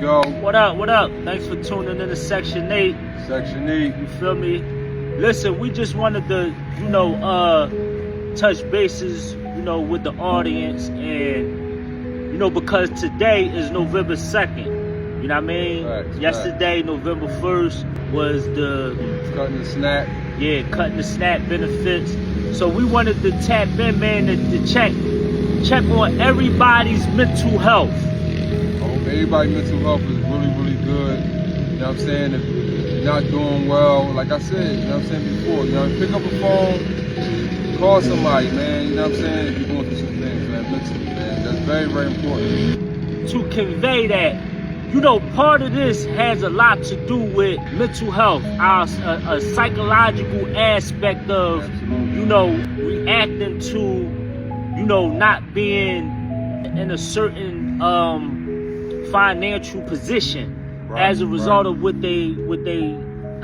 go. What up, what up? Thanks for tuning in to Section 8. Section 8. You feel me? Listen, we just wanted to, touch bases, with the audience. And, because today is November 2nd. You know what I mean? Right, yesterday, November 1st, was the... Cutting the SNAP. Yeah, cutting the SNAP benefits. So we wanted to tap in, man, to check on everybody's mental health. I hope everybody's mental health is really, really good. You know what I'm saying? If you're not doing well, like I said, you know what I'm saying before, pick up a phone, call somebody, man. You know what I'm saying? If you're going through some things, man, mentally, man. That's very, very important. To convey that, part of this has a lot to do with mental health, a psychological aspect of, reacting to, not being in a certain financial position as a result of what they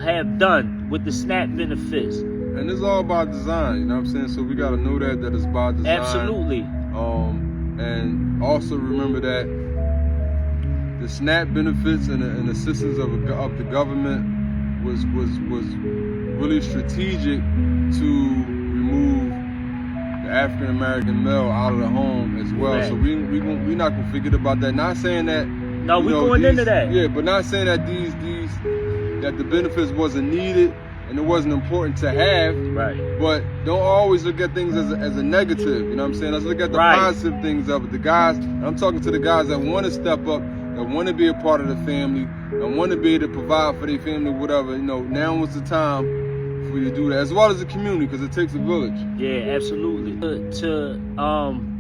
have done with the SNAP benefits. And it's all by design, you know what I'm saying? So we got to know that it's by design. Absolutely. And also remember that the SNAP benefits and assistance of the government was really strategic to remove the African American male out of the home as well. Right. So we're not gonna forget about that. Not saying that. No, we're going into that. Yeah, but not saying that that the benefits wasn't needed and it wasn't important to have. Right. But don't always look at things as a negative. You know what I'm saying? Let's look at the positive things of it. The guys, I'm talking to the guys that want to step up, that want to be a part of the family, that want to be able to provide for their family, whatever. Now is the time for you to do that, as well as the community, because it takes a village. Yeah, absolutely. To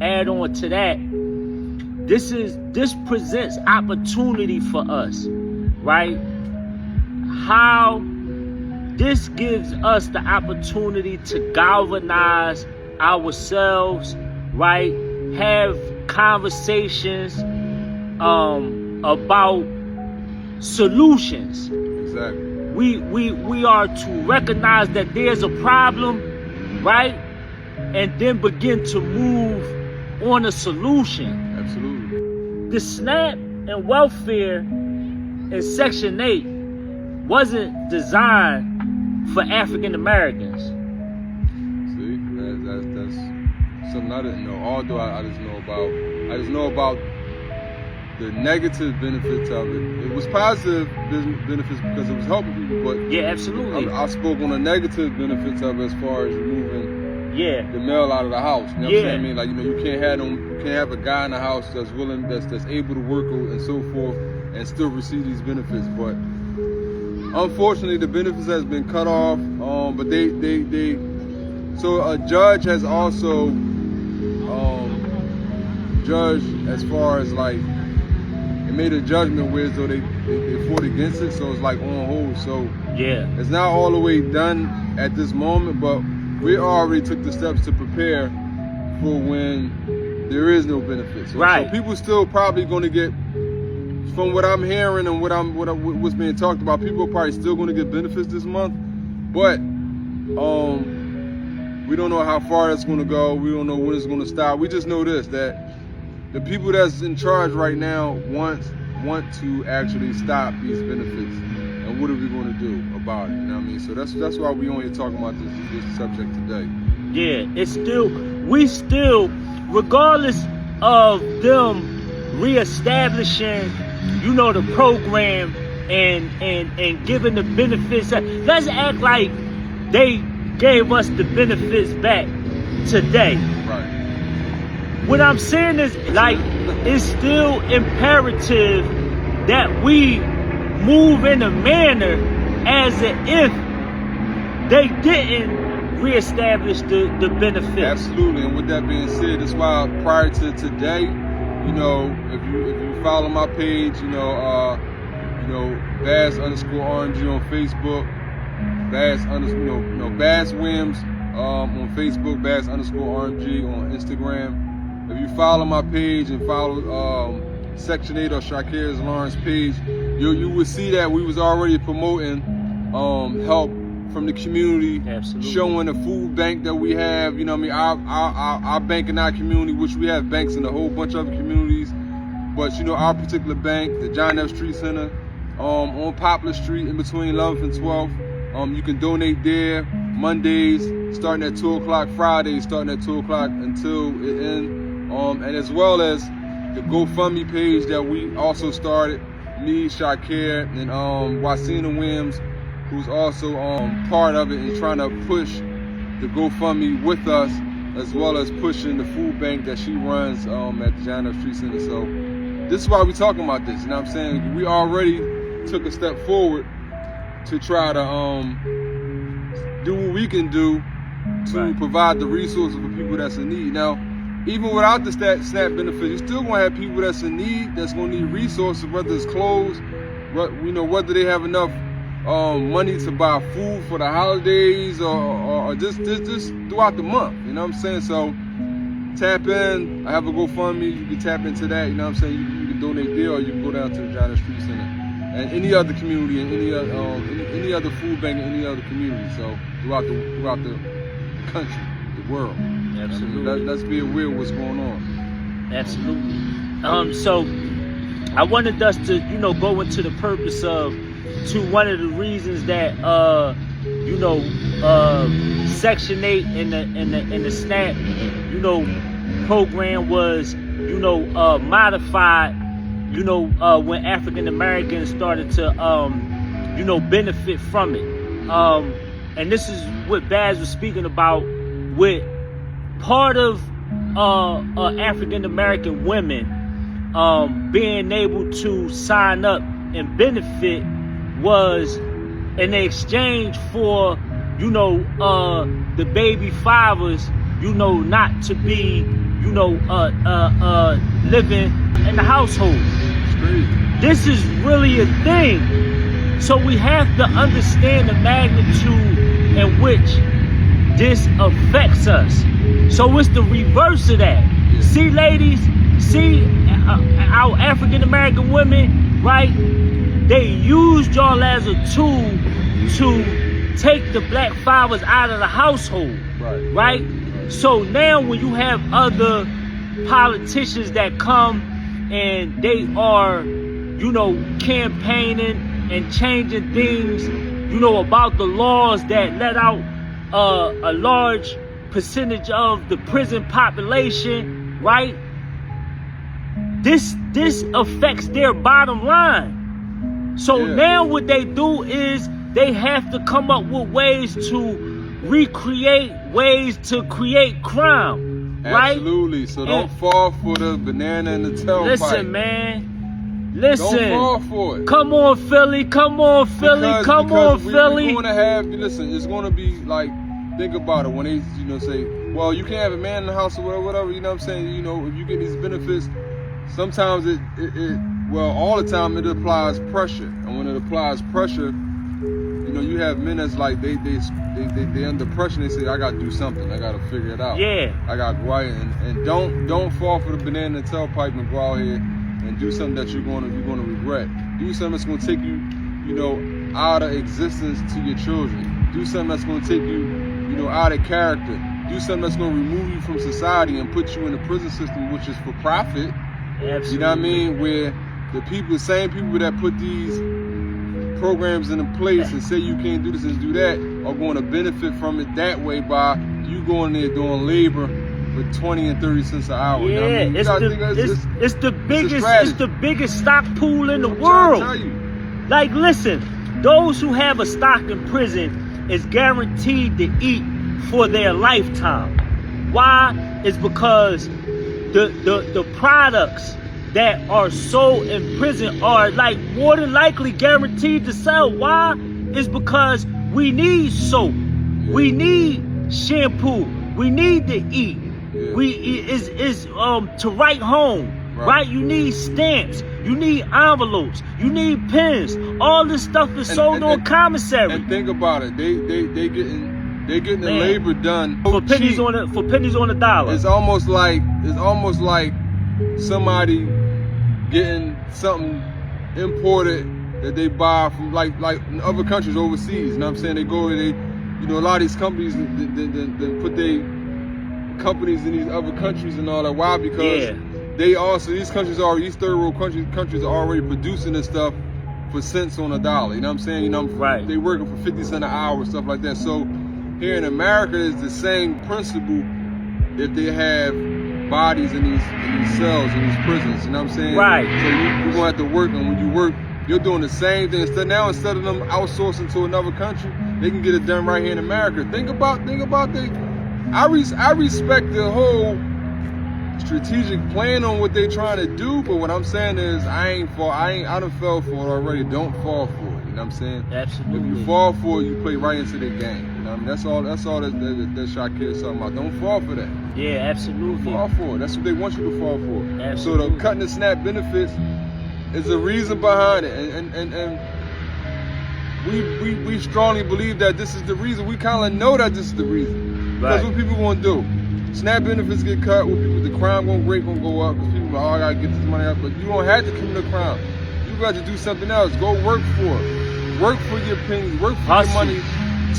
add on to that, this presents opportunity for us, right? How this gives us the opportunity to galvanize ourselves, right? Have conversations about solutions. Exactly. We are to recognize that there's a problem, right? And then begin to move on a solution. Absolutely. The SNAP and welfare in Section 8 wasn't designed for African Americans. See, that's something I didn't know. Although I just know about the negative benefits of it. It was positive benefits because it was helping people, but yeah, absolutely. I spoke on the negative benefits of it as far as removing the male out of the house. You know what I'm saying? I mean, like, you can't have a guy in the house that's willing, that's able to work and so forth, and still receive these benefits. But unfortunately, the benefits has been cut off. But so a judge has also judged as far as like. It made a judgment where as though they fought against it, so it's like on hold. So yeah, it's not all the way done at this moment, but we already took the steps to prepare for when there is no benefits. So people still probably going to get, from what I'm hearing and what's being talked about, people are probably still going to get benefits this month, but we don't know how far that's going to go. We don't know when it's going to stop. We just know this, that the people that's in charge right now want to actually stop these benefits, and what are we going to do about it? You know what I mean? So that's why we on here talking about this subject today. Yeah, we still, regardless of them reestablishing, the program and giving the benefits. Let's act like they gave us the benefits back today. Right. What I'm saying is, like, it's still imperative that we move in a manner as if they didn't reestablish the benefits. Absolutely, and with that being said, that's why prior to today, if you follow my page, Bass_RMG on Facebook, Bass Wims on Facebook, Bass_RMG on Instagram. If you follow my page and follow Section 8 or Shakir's Lawrence page, you will see that we was already promoting help from the community, showing the food bank that we have. Our bank in our community, which we have banks in a whole bunch of other communities. But you know, our particular bank, the John F. Street Center, on Poplar Street in between 11th and 12th. You can donate there Mondays starting at 2 o'clock, Fridays starting at 2 o'clock until it ends. And as well as the GoFundMe page that we also started, me, Shakir, and Wasina Williams, who's also part of it and trying to push the GoFundMe with us, as well as pushing the food bank that she runs at the John F. Street Center. So this is why we're talking about this, you know what I'm saying? We already took a step forward to try to do what we can do to provide the resources for people that's in need. Now, even without the SNAP benefit, you're still gonna have people that's in need, that's gonna need resources, whether it's clothes, whether they have enough money to buy food for the holidays or just throughout the month, you know what I'm saying? So tap in. I have a GoFundMe, you can tap into that, you know what I'm saying? You can donate there, or you can go down to the John F. Street Center and any other community and any other food bank in any other community. So throughout the country, the world. Absolutely. I mean, let's be aware of what's going on. Absolutely. So I wanted us to, go into the purpose of one of the reasons that Section 8 in the SNAP, program was, modified, when African Americans started to, benefit from it. And this is what Baz was speaking about with part of African American women being able to sign up and benefit was in exchange for, the baby fathers, not to be, living in the household. This is really a thing. So we have to understand the magnitude in which this affects us. So it's the reverse of that. Yeah. See, ladies, our African American women, right? They used y'all as a tool to take the black fathers out of the household, right? So now when you have other politicians that come and they are, campaigning and changing things, about the laws that let out a large percentage of the prison population, right? This affects their bottom line. So now what they do is they have to come up with ways to recreate, ways to create crime, right? Absolutely. So don't fall for the banana and the tailpipe. Listen, man. Listen. Don't fall for it. Come on, Philly. Come on, Philly. Come on, Philly. We're gonna have, listen, it's gonna be like, think about it when they, say, well, you can't have a man in the house or whatever, you know what I'm saying? If you get these benefits, sometimes well, all the time it applies pressure. And when it applies pressure, you have men that's like, they under pressure, they say, I gotta do something, I gotta figure it out. Yeah. I gotta go out and don't fall for the banana and tailpipe and go out here and do something that you're gonna regret. Do something that's gonna take you, out of existence to your children. Do something that's gonna take you, out of character. Do something that's gonna remove you from society and put you in the prison system, which is for profit. Absolutely. You know what I mean? Where the same people that put these programs into place and say you can't do this and do that are going to benefit from it that way by you going there doing labor for 20 and 30 cents an hour. Yeah, you know what I mean? it's the biggest stock pool in the world. Tell you. Like, listen, those who have a stock in prison is guaranteed to eat for their lifetime. Why? It's because the products that are sold in prison are like more than likely guaranteed to sell. Why? It's because we need soap, we need shampoo, we need to eat. To write home, right? You need stamps, you need envelopes, you need pens. All this stuff is sold on commissary. And think about it, they getting the labor done for pennies on the dollar. It's almost like somebody getting something imported that they buy from like in other countries overseas. You know what I'm saying? They go, a lot of these companies they put their companies in these other countries and all that. Why? Because these third world countries are already producing this stuff for cents on a dollar. You know what I'm saying? You know, right. They working for 50 cents an hour, stuff like that. So here in America, it's the same principle if they have bodies in these cells, in these prisons. You know what I'm saying? Right. So you're gonna have to work, and when you work, you're doing the same thing. Instead of them outsourcing to another country, they can get it done right here in America. Think about I respect the whole strategic plan on what they trying to do, but what I'm saying is I done fell for it already. Don't fall for it. You know what I'm saying? Absolutely. If you fall for it, you play right into their game. You know what I mean? That's all that Shakir is talking about. Don't fall for that. Yeah, absolutely. Don't fall for it. That's what they want you to fall for. Absolutely. So the cutting the SNAP benefits is the reason behind it, and we strongly believe that this is the reason. We kind of know that this is the reason. Because what people gonna do? SNAP benefits get cut. The crime rate gonna go up because people are like, oh, I gotta get this money up. But you don't have to commit a crime. You got to do something else. Go work for it. Work for your pennies. Work for your money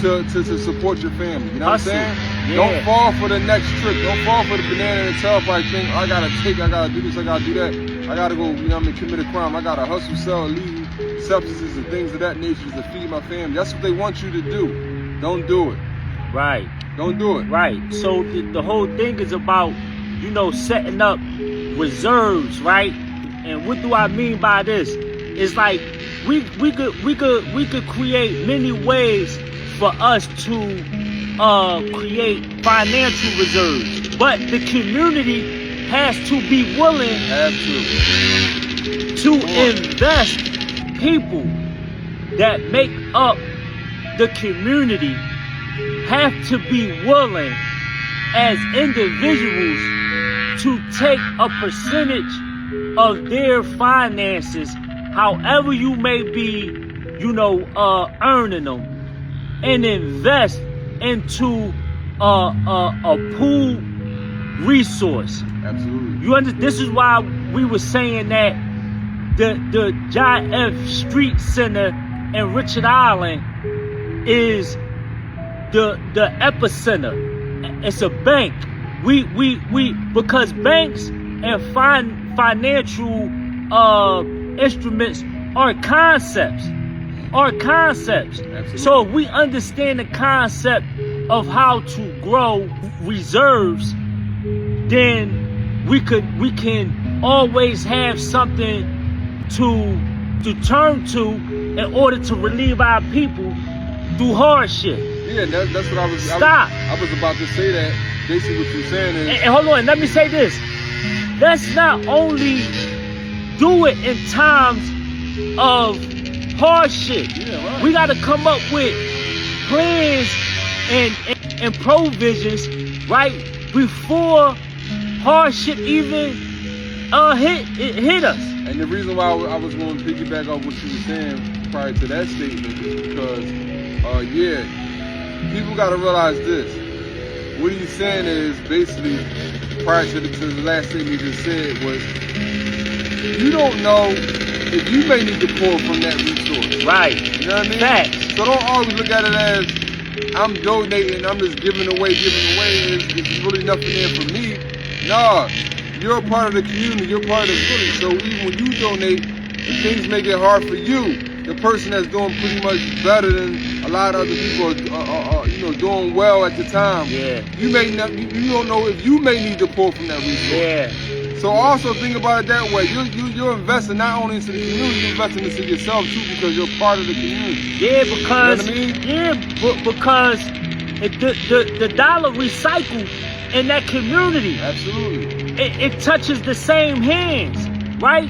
to support your family. You know what I'm saying? Yeah. Don't fall for the next trick. Don't fall for the banana in the tailpipe thing. I gotta do this, I gotta do that. I gotta go, you know what I mean, commit a crime. I gotta hustle, sell illegal substances and things of that nature to feed my family. That's what they want you to do. Don't do it. Right. Don't do it. Right. So the whole thing is about, you know, setting up reserves, right? And what do I mean by this? It's like we could create many ways for us to create financial reserves, but the community has to be willing to invest. People that make up the community have to be willing as individuals to take a percentage of their finances, however you may be, you know, earning them, and invest into a pool resource. Absolutely. You understand? This is why we were saying that the John F. Street Center in Richard Island is the epicenter. It's a bank. We because banks and financial instruments are concepts. Absolutely. So if we understand the concept of how to grow reserves, then we can always have something to turn to in order to relieve our people through hardship. Yeah, that's what I was. Stop. I was about to say that. Basically, what you're saying is. And hold on, let me say this. Let's not only do it in times of hardship. Yeah, right. We got to come up with plans and provisions right before hardship even hit us. And the reason why I was going to piggyback off what you were saying prior to that statement is because, people got to realize this. What he's saying is basically, prior to the last thing he just said was, you don't know if you may need to pull from that resource. Right. You know what I mean? Facts. So don't always look at it as, I'm donating, I'm just giving away. It's really nothing there for me. Nah. You're a part of the community, you're part of the village. So even when you donate, and things may get hard for you, the person that's doing pretty much better than a lot of other people are doing well at the time. Yeah. You don't know if you may need to pull from that resource. Yeah. So also think about it that way. You're investing not only into the community, you're investing into yourself too, because you're part of the community. Yeah, because you know what I mean? because the dollar recycled in that community. Absolutely. It touches the same hands, right?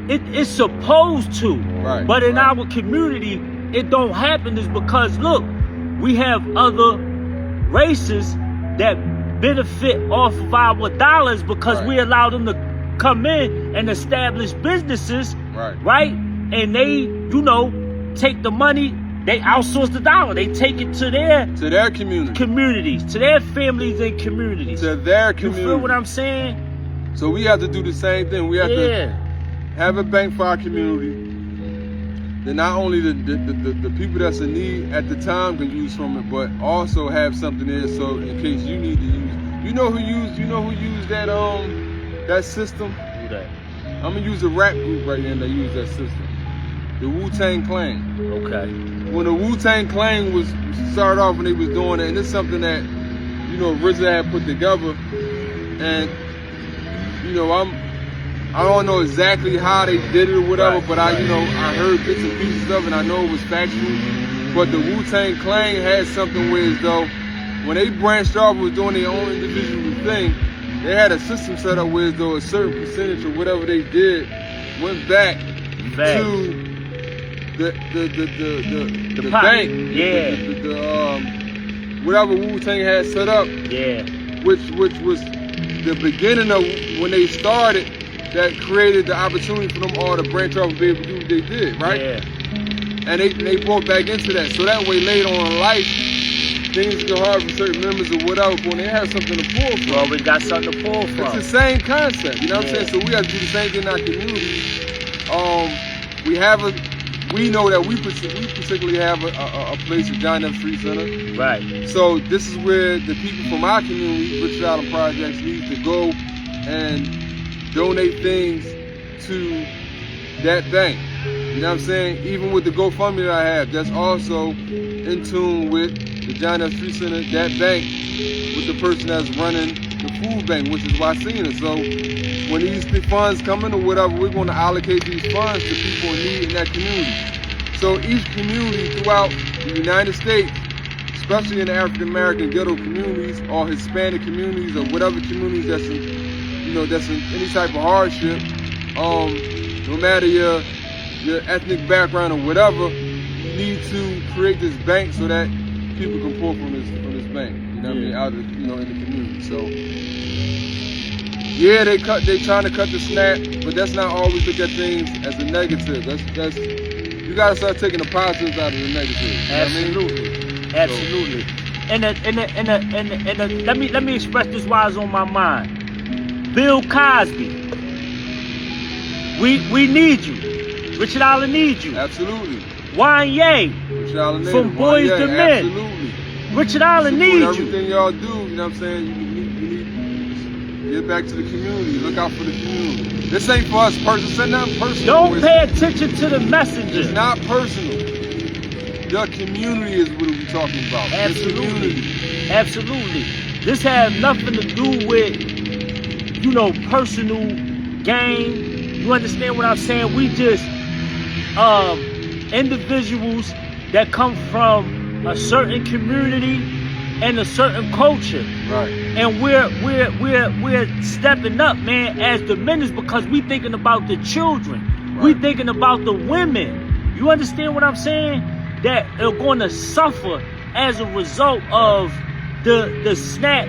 It's supposed to. Right. But in our community, it don't happen is because, look, we have other races that benefit off of our dollars because we allow them to come in and establish businesses, right? And they, take the money, they outsource the dollar. They take it to their communities, to their families and communities. To their community. You feel what I'm saying? So we have to do the same thing. We have to have a bank for our community. Then not only the people that's in need at the time can use from it, but also have something there so in case you need to use. You know who used that that system? Who that? I'm gonna use a rap group right here that use that system. The Wu-Tang Clan. Okay. When the Wu-Tang Clan was started off when they was doing it, and it's something that, you know, RZA had put together, and you know, I don't know exactly how they did it or whatever, but I heard bits and pieces of it, and I know it was factual. But the Wu-Tang Clan had something where as though when they branched off and was doing their own individual thing, they had a system set up where as though a certain percentage of whatever they did went back to the bank, whatever Wu-Tang had set up, which was the beginning of when they started, that created the opportunity for them all to branch off and be able to do what they did, right? Yeah. And they brought back into that, so that way later on in life, things get hard for certain members or whatever, but when they have something to pull from. Well, we got something to pull from. It's the same concept, you know what I'm saying? So we have to do the same thing in our community. We know that we particularly have a place at John F. Street Center. Right. So this is where the people from our community, Richard Allen Projects, need to go and donate things to that bank. You know what I'm saying? Even with the GoFundMe that I have, that's also in tune with the John F. Street Center, that bank, with the person that's running the food bank, which is Wasina. So when these funds come in or whatever, we're going to allocate these funds to people in need in that community. So each community throughout the United States, especially in the African American ghetto communities or Hispanic communities or whatever communities that's in any type of hardship, no matter your ethnic background or whatever, you need to create this bank so that people can pull from this bank. You know what I mean? Out of in the community. So yeah, they trying to cut the snap, but that's not always look at things as a negative. That's you gotta start taking the positives out of the negative. Absolutely. Absolutely. And let me express this while it's on my mind. Bill Cosby, we need you. Richard Allen needs you. Absolutely. Wanye from Boys to Men. Absolutely. Richard Allen needs you. Everything y'all do, you know what I'm saying? You need to get back to the community. Look out for the community. This ain't for us personal. It's not personal. Don't pay attention to the messenger. It's not personal. The community is what we're talking about. Absolutely. Absolutely. This has nothing to do with, personal gain. You understand what I'm saying? We just individuals that come from a certain community and a certain culture. Right. And we're stepping up, man, as the ministers, because we thinking about the children. Right. We thinking about the women. You understand what I'm saying? That are going to suffer as a result of the SNAP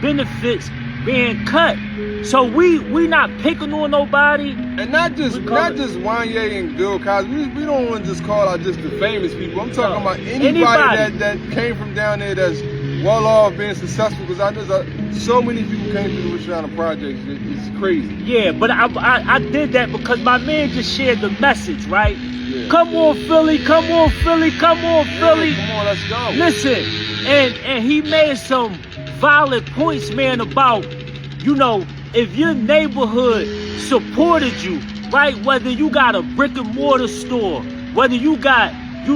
benefits being cut. So we not picking on nobody. And not just Wanye and Bill Cosby. We don't want to just call out just the famous people. I'm talking about anybody that came from down there that's well off, being successful. Because I just so many people came through the Richard Allen Project. It's crazy. Yeah, but I did that because my man just shared the message, right? Yeah. Come on, Philly. Come on, Philly. Come on, Philly. Come on, let's go. Listen, and he made some valid points, man, about, if your neighborhood supported you, right? Whether you got a brick and mortar store, whether you got, if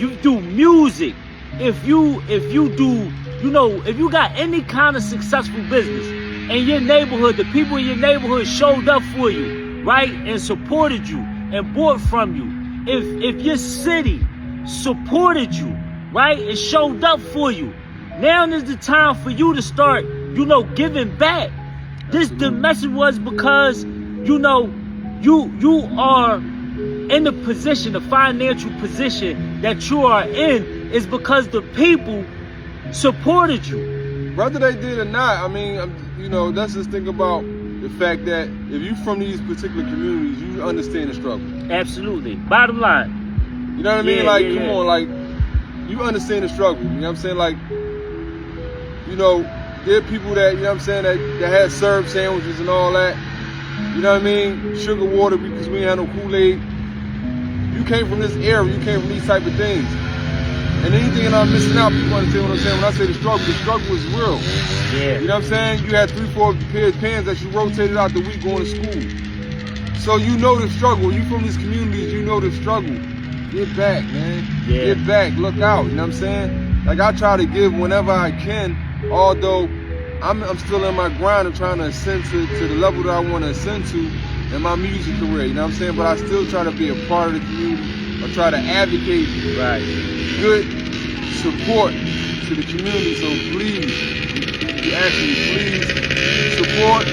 you do music, if you do, if you got any kind of successful business and your neighborhood, the people in your neighborhood showed up for you, right? And supported you and bought from you. If your city supported you, right? And showed up for you. Now is the time for you to start, giving back. The message was because, you are in the position, the financial position that you are in is because the people supported you. Whether they did or not, I mean, let's just think about the fact that if you're from these particular communities, you understand the struggle. Absolutely. Bottom line. You know what I mean? Come on, you understand the struggle. You know what I'm saying? There are people that, that had syrup sandwiches and all that. You know what I mean? Sugar water because we ain't had no Kool-Aid. You came from this era. You came from these type of things. And anything that I'm missing out, people understand what I'm saying. When I say the struggle is real. Yeah. You know what I'm saying? You had 3-4 pairs of pants that you rotated out the week going to school. So you know the struggle. You from these communities, you know the struggle. Get back, man. Yeah. Get back. Look out. You know what I'm saying? Like, I try to give whenever I can, although I'm still in my grind of trying to ascend to the level that I want to ascend to in my music career. You know what I'm saying? But I still try to be a part of the community. I try to advocate good support to the community. So please, please support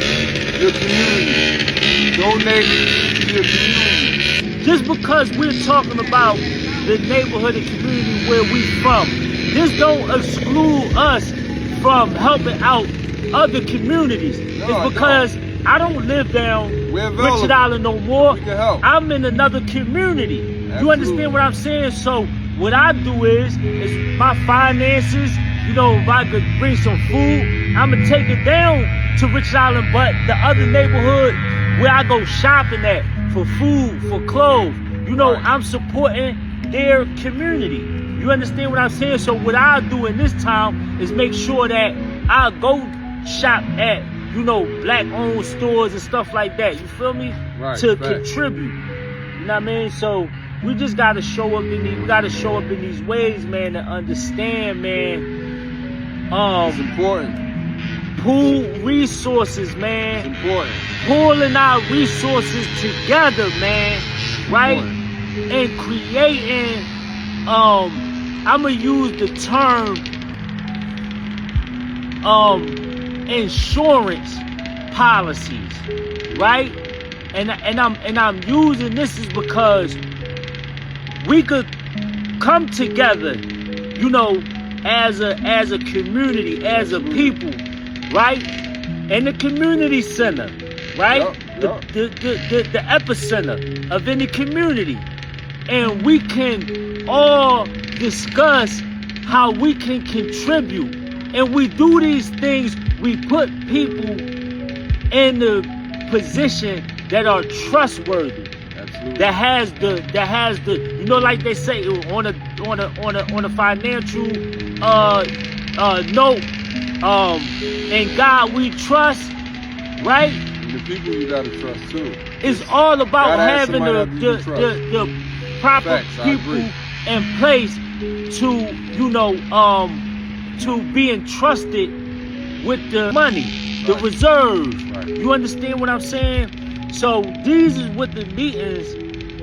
your community. Donate to your community. Just because we're talking about the neighborhood and community where we from, this don't exclude us from helping out other communities. It's because I don't live down Richard Island no more. I'm in another community. You understand what I'm saying? So what I do is my finances, you know, if I could bring some food, I'm gonna take it down to Richard Island, but the other neighborhood where I go shopping at for food, for clothes, you know, I'm supporting their community. You understand what I'm saying? So what I do in this town is make sure that I go shop at, you know, black-owned stores and stuff like that. You feel me? To contribute. You know what I mean? So we just gotta show up in these ways, man, to understand, man. It's important. Pool resources, man. It's important. Pulling our resources together, man. Right? And creating, I'ma use the term insurance policies, right? And I'm using this is because we could come together, you know, as a community, as a people, right? In the community center, right? The epicenter of any community. And we can all discuss how we can contribute. And we do these things, we put people in the position that are trustworthy. Absolutely. That has the you know, like they say on a financial note, in God we trust, right? And the people you gotta trust too. It's all about having the proper people in place to, you know, to be entrusted with the money, the reserves. You understand what I'm saying? So these is what the meetings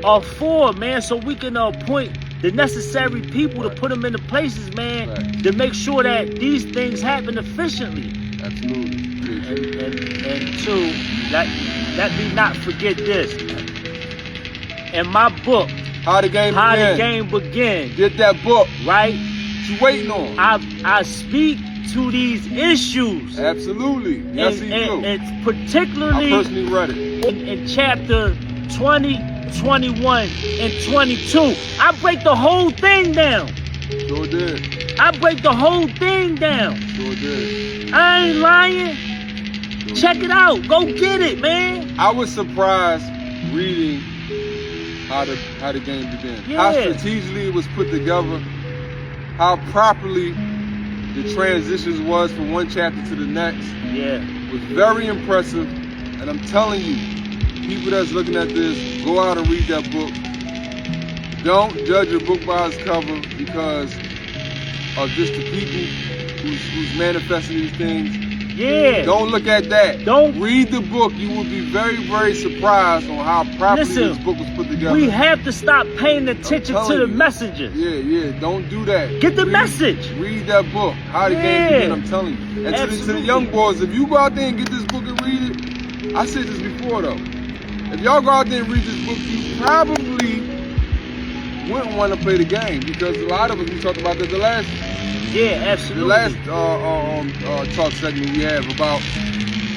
are for, man, so we can appoint the necessary people to put them into places, man, to make sure that these things happen efficiently. Absolutely. And two, let me not forget this. In my book, How the Game Begin. Get that book. Right? What you waiting on? I speak to these issues. Absolutely. Yes, you do. And particularly, I personally read it. In chapter 20, 21, and 22. I break the whole thing down. Sure did. I break the whole thing down. Sure did. I ain't lying. Sure Check it out. Go get it, man. I was surprised reading how the game began. Yeah. How strategically it was put together. How properly the transitions was from one chapter to the next. Yeah. It was very impressive. And I'm telling you, people that's looking at this, go out and read that book. Don't judge a book by its cover because of just the people who's manifesting these things. Yeah. Don't look at that. Don't read the book. You will be very, very surprised on how properly this book was put together. We have to stop paying attention to the messages. Yeah. Don't do that. Get the message. Read that book. How the Game Begin, I'm telling you. And to the young boys, if you go out there and get this book and read it, I said this before though. If y'all go out there and read this book, you probably wouldn't want to play the game because a lot of us, we talked about that the last. Yeah, absolutely. The last talk segment we have about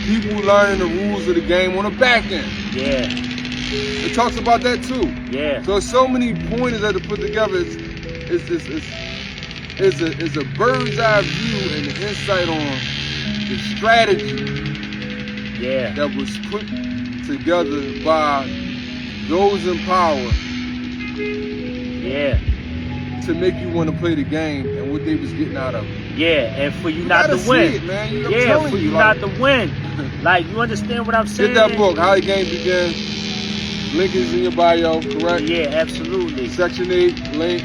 people learning the rules of the game on the back end. Yeah. It talks about that too. Yeah. So so many pointers that are put together. It's a bird's eye view and the insight on the strategy. Yeah. That was put together by those in power. Yeah. to make you want to play the game and what they was getting out of it. Yeah, and for you not to win. It, man. Yeah, for you not to win. Like, you understand what I'm saying? Get that book, How the Game Begins. Link is in your bio, correct? Yeah, absolutely. Section 8, link.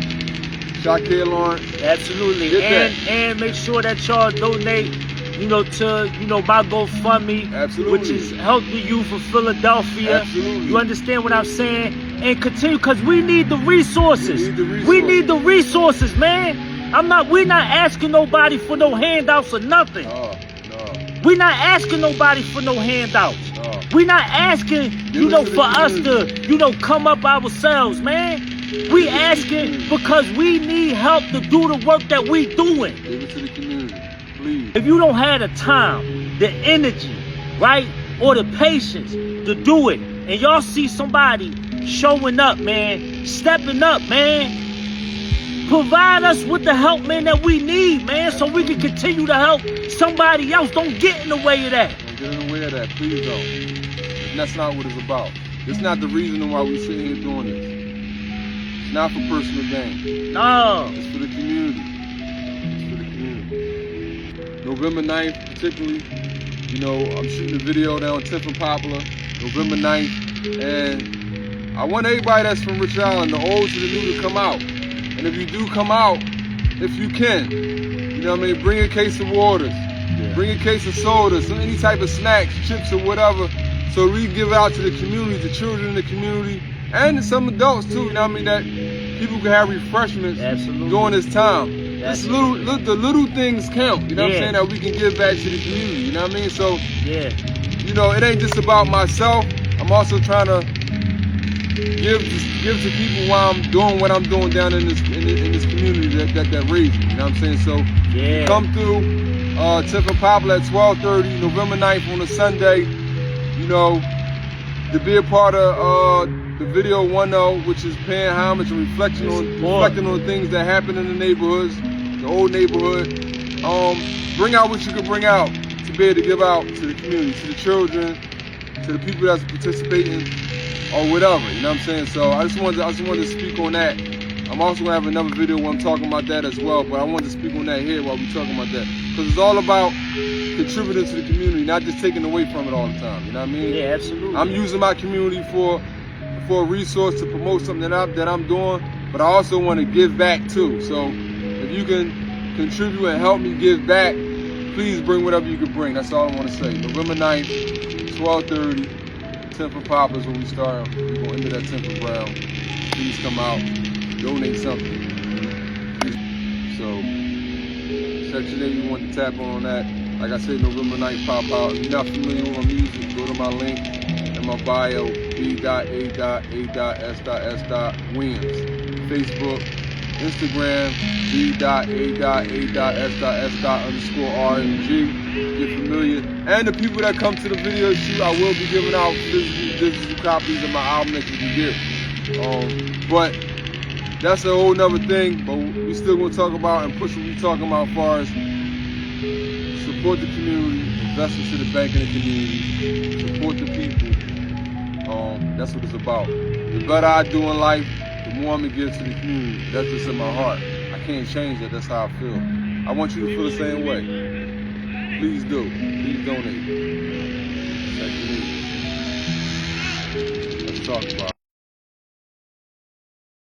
Shakir Lawrence. Absolutely. And make sure that y'all donate, to, my GoFundMe. Absolutely. Which is Help the Youth of Philadelphia. Absolutely. You understand what I'm saying? And continue, because we need the resources. We need the resources, man. We're not asking nobody for no handouts or nothing. No. We're not asking nobody for no handouts. No. We're not asking, for us to, come up ourselves, man. We asking because we need help to do the work that we doing. Give it to the community, please. If you don't have the time, the energy, right, or the patience to do it, and y'all see somebody showing up, man, stepping up, man, provide us with the help, man, that we need, man, so we can continue to help somebody else. Don't get in the way of that. Don't get in the way of that. Please don't. And that's not what it's about. It's not the reason why we sitting here doing this. It's not for personal gain. No. It's for the community. It's for the community. November 9th, particularly, I'm shooting a video down on 10th and Poplar, November 9th, and I want everybody that's from Rich Island, the old to the new, to come out. And if you do come out, if you can, bring a case of waters, bring a case of sodas, any type of snacks, chips or whatever, so we give out to the community, the children in the community, and some adults too, that people can have refreshments during this time. The little things count, what I'm saying, that we can give back to the community, you know what I mean? So, it ain't just about myself. I'm also trying to give to people while I'm doing what I'm doing down in this community that raised me, you know what I'm saying? So, come through, 10th and Poplar at 12:30, November 9th on a Sunday, to be a part of the video 1-0, which is paying homage and reflecting on things that happen in the neighborhoods, the old neighborhood. Bring out what you can bring out to be able to give out to the community, to the children, to the people that's participating or whatever, you know what I'm saying? So I just wanted to speak on that. I'm also gonna have another video where I'm talking about that as well, but I wanted to speak on that here while we're talking about that. Because it's all about contributing to the community, not just taking away from it all the time, you know what I mean? Yeah, absolutely. I'm using my community for a resource to promote something that I'm doing, but I also want to give back too. So if you can contribute and help me give back, please bring whatever you can bring. That's all I want to say. November 9th, 12:30, 10th and Poplar is when we start. We're going into that 10th and Brown. Please come out, donate something. So, Section 8, you want to tap on that. Like I said, November 9th, pop out. If you're not familiar with my music, go to my link in my bio, b.a.s.s.williams. Facebook, Instagram, b.a.s.s.rng. Get familiar. And the people that come to the video shoot, I will be giving out digital copies of my album that you can get. But that's a whole nother thing. But we still gonna talk about and push what we talking about as far as support the community, invest into the bank in the community, support the people. That's what it's about. The better I do in life, the more I'm gonna give to the community. That's just in my heart. I can't change that. That's how I feel. I want you to feel the same way. Please do. Please donate. Let's talk about it.